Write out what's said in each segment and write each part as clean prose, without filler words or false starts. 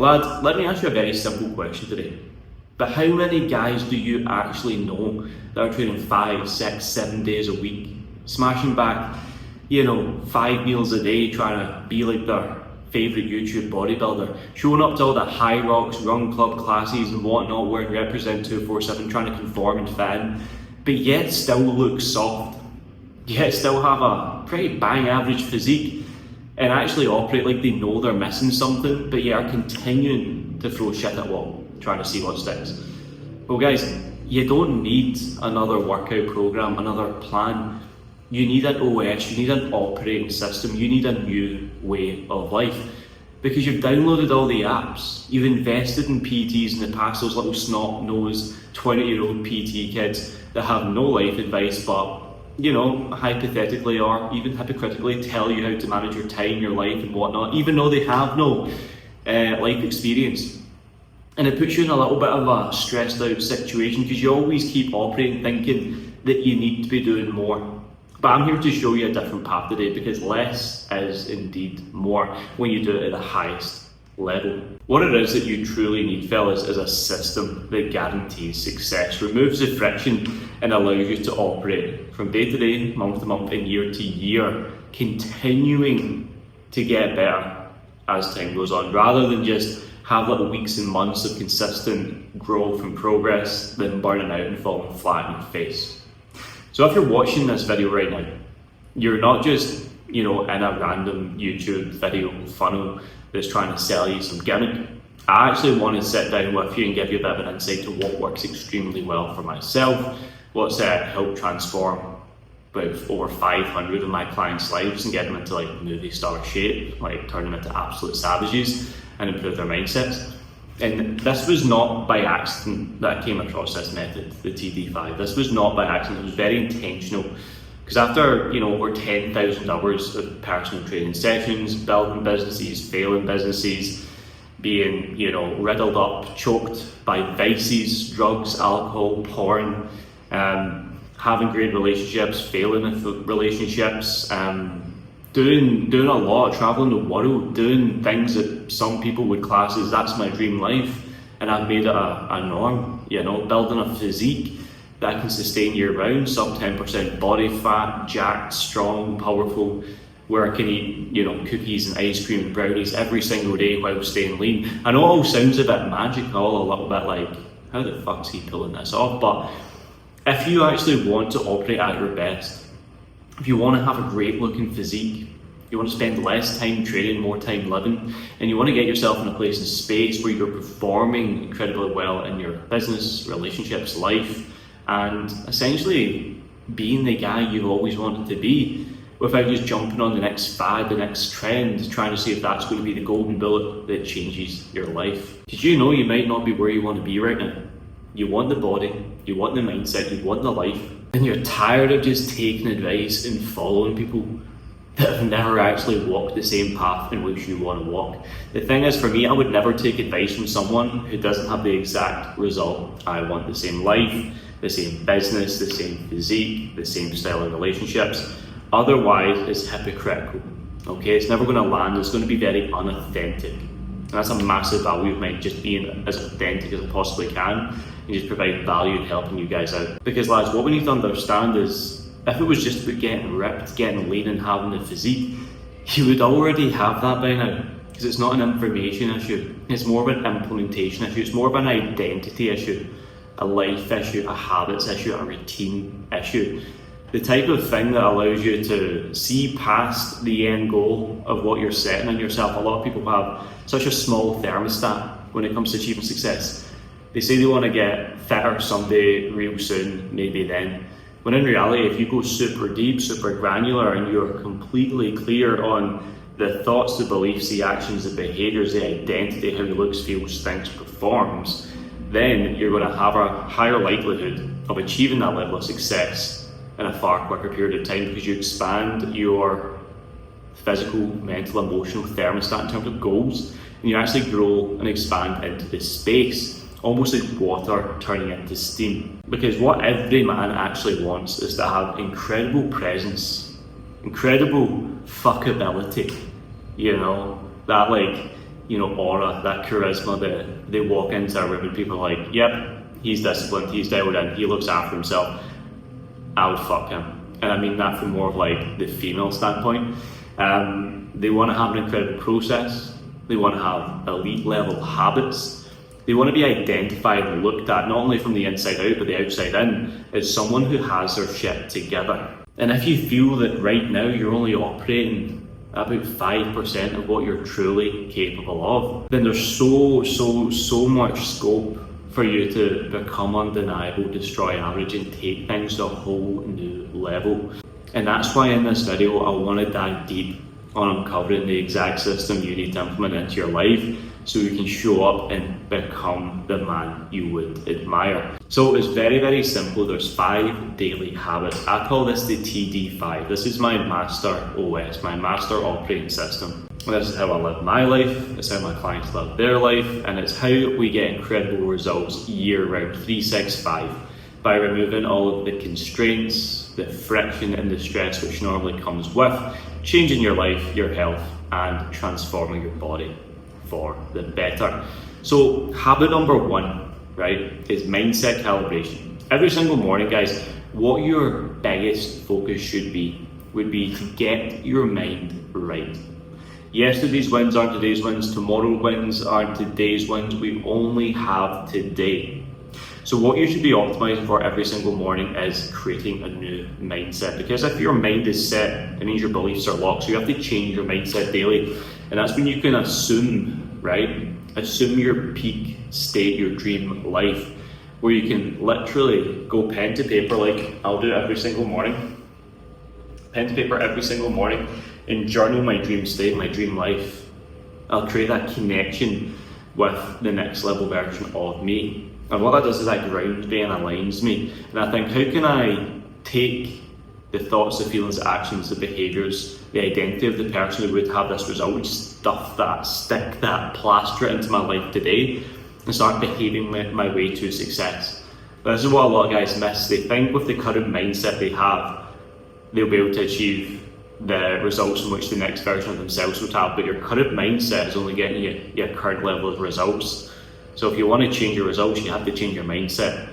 Lad, let me ask you a very simple question today. But how many guys do you actually know that are training 5, 6, 7 days a week, smashing back, 5 meals a day, trying to be like their favourite YouTube bodybuilder, showing up to all the High Rocks, Run Club classes and whatnot, wearing Represent 247, trying to conform and fit in, but yet still look soft, yet still have a pretty bang average physique, and actually operate like they know they're missing something, but yet are continuing to throw shit at wall, trying to see what sticks. Well guys, you don't need another workout program, another plan. You need an OS, you need an operating system, you need a new way of life. Because you've downloaded all the apps, you've invested in PTs in the past, those little snot-nosed 20-year-old PT kids that have no life advice but, hypothetically or even hypocritically tell you how to manage your time, your life and whatnot, even though they have no life experience. And it puts you in a little bit of a stressed out situation because you always keep operating thinking that you need to be doing more. But I'm here to show you a different path today because less is indeed more when you do it at the highest level. What it is that you truly need, fellas, is a system that guarantees success, removes the friction and allows you to operate from day to day, month to month and year to year, continuing to get better as time goes on, rather than just have little weeks and months of consistent growth and progress, then burning out and falling flat in your face. So if you're watching this video right now, you're not just, in a random YouTube video funnel that's trying to sell you some gimmick. I actually want to sit down with you and give you a bit of an insight to what works extremely well for myself, what's helped transform about over 500 of my clients' lives and get them into movie star shape, turn them into absolute savages and improve their mindsets. And this was not by accident that I came across this method, the TD5. This was not by accident, it was very intentional. Because after, over 10,000 hours of personal training sessions, building businesses, failing businesses, being, riddled up, choked by vices, drugs, alcohol, porn, having great relationships, failing in relationships, doing a lot, traveling the world, doing things that some people would class as that's my dream life, and I've made it a norm, building a physique that can sustain year round, sub 10% body fat, jacked, strong, powerful, where I can eat, cookies and ice cream and brownies every single day while staying lean. I know it all sounds a bit magical, a little bit like, how the fuck's he pulling this off? But if you actually want to operate at your best, if you want to have a great looking physique, you want to spend less time training, more time living, and you want to get yourself in a place and space where you're performing incredibly well in your business, relationships, life, and essentially being the guy you've always wanted to be without just jumping on the next fad, the next trend, trying to see if that's going to be the golden bullet that changes your life. Did you know you might not be where you want to be right now? You want the body, you want the mindset, you want the life, and you're tired of just taking advice and following people that have never actually walked the same path in which you want to walk. The thing is, for me, I would never take advice from someone who doesn't have the exact result. I want the same life, the same business, the same physique, the same style of relationships. Otherwise, it's hypocritical. Okay, it's never going to land. It's going to be very unauthentic. And that's a massive value of mine, just being as authentic as I possibly can and just provide value and helping you guys out. Because lads, what we need to understand is, if it was just about getting ripped, getting lean and having the physique, you would already have that by now. Because it's not an information issue, it's more of an implementation issue, it's more of an identity issue, a life issue, a habits issue, a routine issue. The type of thing that allows you to see past the end goal of what you're setting on yourself. A lot of people have such a small thermostat when it comes to achieving success. They say they want to get fitter someday, real soon, maybe then. When in reality, if you go super deep, super granular, and you're completely clear on the thoughts, the beliefs, the actions, the behaviors, the identity, how he looks, feels, thinks, performs, then you're going to have a higher likelihood of achieving that level of success in a far quicker period of time, because you expand your physical, mental, emotional thermostat in terms of goals, and you actually grow and expand into this space, almost like water turning into steam. Because what every man actually wants is to have incredible presence, incredible fuckability, that aura, that charisma that they walk into a room and people are like, yep, he's disciplined, he's dialed in, he looks after himself, I would fuck him. And I mean that from more of like the female standpoint. They want to have an incredible process, they want to have elite level habits, they want to be identified and looked at not only from the inside out but the outside in as someone who has their shit together. And if you feel that right now you're only operating about 5% of what you're truly capable of, then there's so much scope for you to become undeniable, destroy average, and take things to a whole new level. And that's why in this video I want to dive deep on uncovering the exact system you need to implement into your life so you can show up and become the man you would admire. So it's very, very simple. There's 5 daily habits. I call this the TD5. This is my master OS, my master operating system. This is how I live my life, it's how my clients live their life, and it's how we get incredible results year round, 365, by removing all of the constraints, the friction and the stress which normally comes with changing your life, your health, and transforming your body for the better. So habit number 1, right, is mindset calibration. Every single morning, guys, what your biggest focus would be to get your mind right. Yesterday's wins aren't today's wins, tomorrow's wins aren't today's wins, we only have today. So what you should be optimizing for every single morning is creating a new mindset, because if your mind is set, it means your beliefs are locked, so you have to change your mindset daily. And that's when you can assume, right? Assume your peak state, your dream life, where you can literally go pen to paper, like I'll do every single morning. Pen to paper every single morning and journal my dream state, my dream life. I'll create that connection with the next level version of me. And what that does is that grounds me and aligns me. And I think, how can I take the thoughts, the feelings, the actions, the behaviours, the identity of the person who would have this result, and stuff that, stick that, plaster it into my life today and start behaving my way to success. But this is what a lot of guys miss. They think with the current mindset they have, they'll be able to achieve the results in which the next version of themselves would have, but your current mindset is only getting you your current level of results. So if you want to change your results, you have to change your mindset.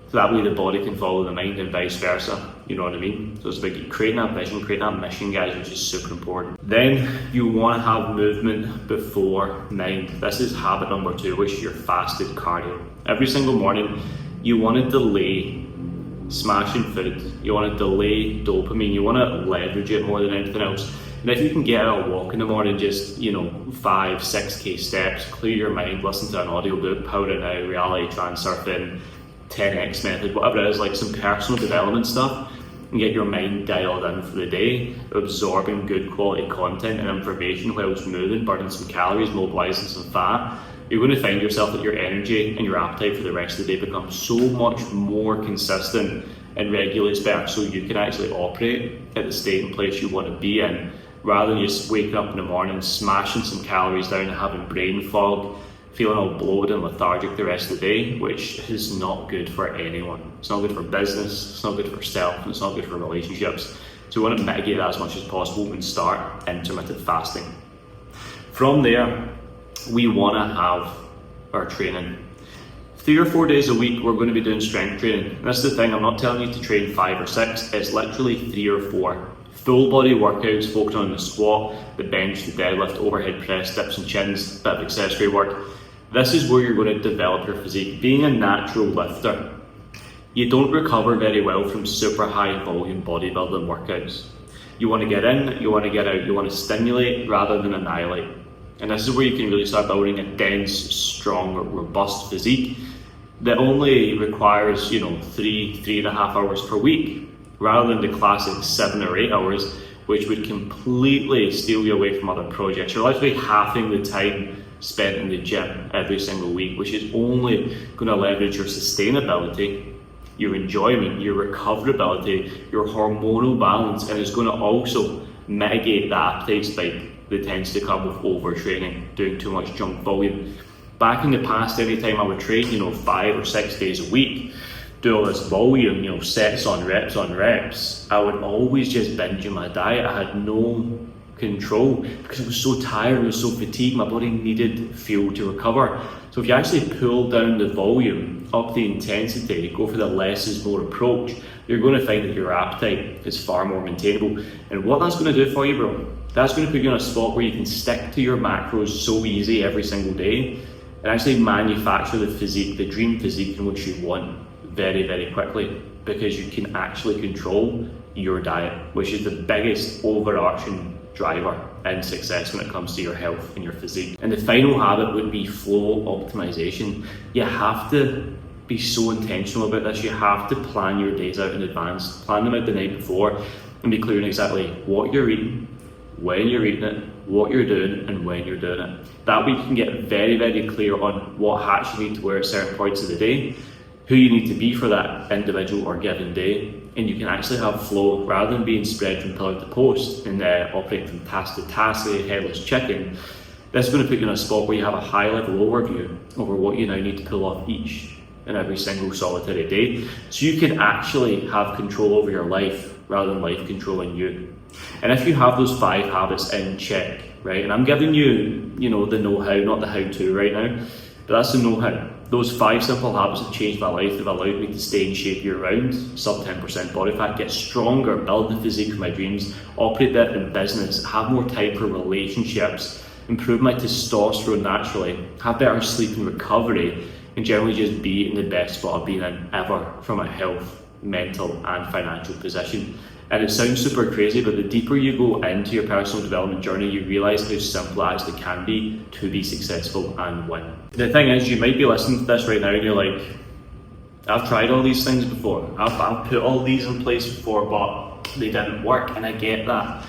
So that way the body can follow the mind and vice versa, you know what I mean? So it's about creating that vision, creating that mission, guys, which is super important. Then you want to have movement before mind. This is habit number 2, which is your fasted cardio. Every single morning, you want to delay smashing food, you want to delay dopamine, you want to leverage it more than anything else. And if you can get out a walk in the morning, just 5-6k steps, clear your mind, listen to an audiobook, Power It Now, reality transurfing, 10x method, whatever it is, like some personal development stuff, and get your mind dialed in for the day, absorbing good quality content and information while it's moving, burning some calories, mobilizing some fat, you're going to find yourself that your energy and your appetite for the rest of the day becomes so much more consistent and regulates better, so you can actually operate at the state and place you want to be in, rather than just waking up in the morning, smashing some calories down and having brain fog, feeling all bloated and lethargic the rest of the day, which is not good for anyone. It's not good for business, it's not good for self, and it's not good for relationships. So we want to mitigate that as much as possible and start intermittent fasting. From there, we want to have our training. 3 or 4 days a week, we're going to be doing strength training. And that's the thing, I'm not telling you to train 5 or 6, it's literally 3 or 4. Full body workouts focused on the squat, the bench, the deadlift, overhead press, dips and chins, bit of accessory work. This is where you're going to develop your physique. Being a natural lifter, you don't recover very well from super high volume bodybuilding workouts. You want to get in, you want to get out, you want to stimulate rather than annihilate. And this is where you can really start building a dense, strong, robust physique that only requires, 3.5 hours per week, rather than the classic 7 or 8 hours, which would completely steal you away from other projects. You're literally halving the time spent in the gym every single week, which is only going to leverage your sustainability, your enjoyment, your recoverability, your hormonal balance, and it's going to also mitigate the appetite spike that tends to come with overtraining, doing too much junk volume. Back in the past, anytime I would train, 5 or 6 days a week, do all this volume, sets on reps, I would always just binge in my diet. I had no control because I was so tired, I was so fatigued, my body needed fuel to recover. So if you actually pull down the volume, up the intensity, go for the less is more approach, you're going to find that your appetite is far more maintainable. And what that's going to do for you, bro, that's going to put you in a spot where you can stick to your macros so easy every single day and actually manufacture the physique, the dream physique in which you want very, very quickly, because you can actually control your diet, which is the biggest overarching driver in success when it comes to your health and your physique. And the final habit would be flow optimization. You have to be so intentional about this. You have to plan your days out in advance, plan them out the night before, and be clear on exactly what you're eating, when you're eating it, what you're doing, and when you're doing it. That way you can get very, very clear on what hats you need to wear at certain points of the day, who you need to be for that individual or given day, and you can actually have flow rather than being spread from pillar to post and operating from task to task like a headless chicken. This is going to put you in a spot where you have a high level overview over what you now need to pull off each and every single solitary day, so you can actually have control over your life rather than life controlling you. And if you have those 5 habits in check, right, and I'm giving you, the know-how, not the how-to right now, but that's the know-how. Those 5 simple habits have changed my life. They've allowed me to stay in shape year-round, sub 10% body fat, get stronger, build the physique of my dreams, operate that in business, have more time for relationships, improve my testosterone naturally, have better sleep and recovery, and generally just be in the best spot I've been in ever from a health, mental and financial position. And it sounds super crazy, but the deeper you go into your personal development journey, you realise how simple it actually can be to be successful and win. The thing is, you might be listening to this right now and you're like, I've tried all these things before, I've put all these in place before, but they didn't work, and I get that.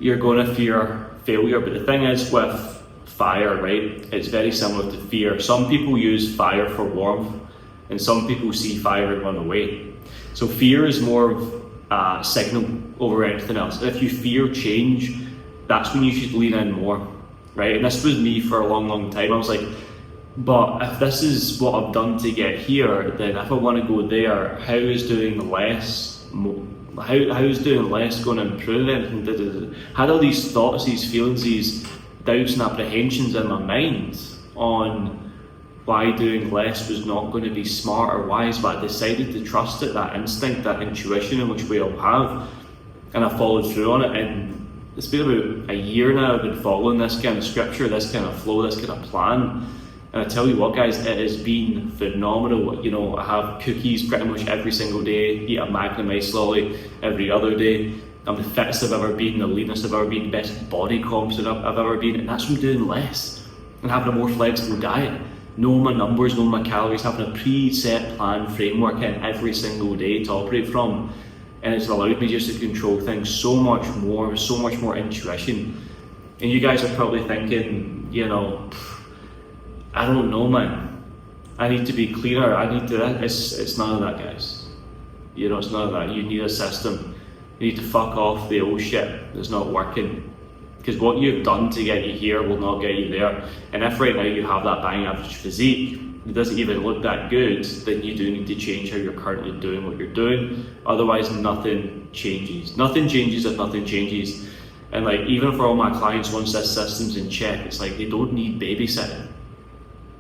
You're going to fear failure, but the thing is with fire, right, it's very similar to fear. Some people use fire for warmth, and some people see fire and run away. So fear is more of signal over anything else. If you fear change, that's when you should lean in more, right? And this was me for a long time. I was like, but if this is what I've done to get here, then if I want to go there, how is doing less going to improve anything? Had all these thoughts, these feelings, these doubts and apprehensions in my mind on why doing less was not going to be smart or wise, but I decided to trust it, that instinct, that intuition in which we all have, and I followed through on it. And it's been about a year now I've been following this kind of scripture, this kind of flow, this kind of plan, and I tell you what guys, it has been phenomenal. I have cookies pretty much every single day, eat a Magnum Ice Lolly every other day. I'm the fittest I've ever been, the leanest I've ever been, the best body comps that I've ever been, and that's from doing less and having a more flexible diet. Knowing my numbers, knowing my calories, having a pre-set plan framework in every single day to operate from. And it's allowed me just to control things so much more intuition. And you guys are probably thinking, I don't know, man. I need to be cleaner, it's none of that, guys. It's none of that. You need a system. You need to fuck off the old shit that's not working. Because what you've done to get you here will not get you there. And if right now you have that bang average physique, it doesn't even look that good, then you do need to change how you're currently doing what you're doing. Otherwise, nothing changes. Nothing changes if nothing changes. And even for all my clients, once this system's in check, it's like they don't need babysitting.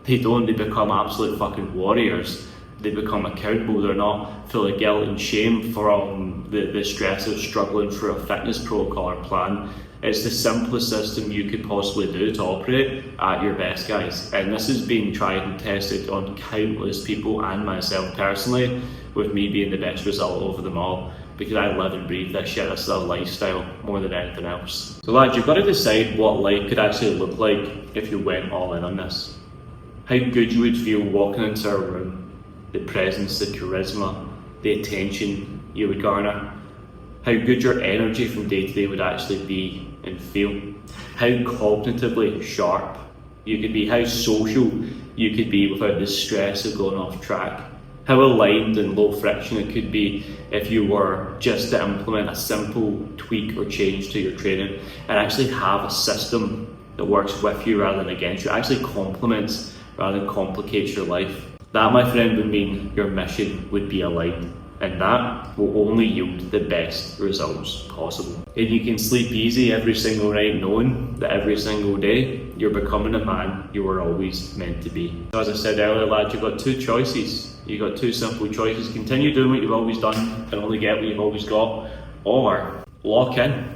They become absolute fucking warriors. They become accountable. They're not full of guilt and shame from the stress of struggling through a fitness protocol or plan. It's the simplest system you could possibly do to operate at your best, guys. And this has been tried and tested on countless people and myself personally, with me being the best result over them all, because I live and breathe this shit. This is a lifestyle more than anything else. So lads, you've got to decide what life could actually look like if you went all in on this. How good you would feel walking into a room, the presence, the charisma, the attention you would garner, how good your energy from day to day would actually be and feel, how cognitively sharp you could be, how social you could be without the stress of going off track, how aligned and low friction it could be if you were just to implement a simple tweak or change to your training and actually have a system that works with you rather than against you, actually complements rather than complicates your life. That, my friend, would mean your mission would be aligned. and that will only yield the best results possible. If you can sleep easy every single night knowing that every single day you're becoming a man you were always meant to be. So as I said earlier, lads, you've got two choices. You've got two simple choices. Continue doing what you've always done and only get what you've always got, or lock in.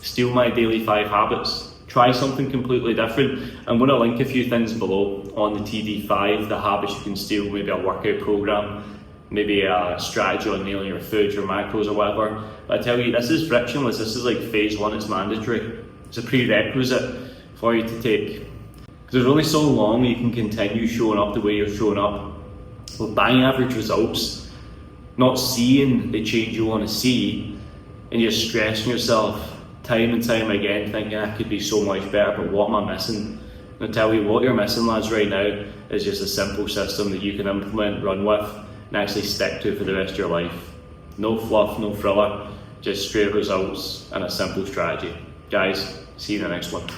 Steal my daily 5 habits. Try something completely different. I'm going to link a few things below on the TD5, the habits you can steal, maybe a workout program, maybe a strategy on nailing your food, your macros or whatever. But I tell you, this is frictionless. This is like phase 1, it's mandatory. It's a prerequisite for you to take. Because there's only so long you can continue showing up the way you're showing up with bang average results, not seeing the change you want to see, and you're stressing yourself time and time again thinking I could be so much better, but what am I missing? And I tell you what you're missing, lads, right now is just a simple system that you can implement, run with, and actually stick to for the rest of your life. No fluff, no thriller, just straight results and a simple strategy. Guys, see you in the next one.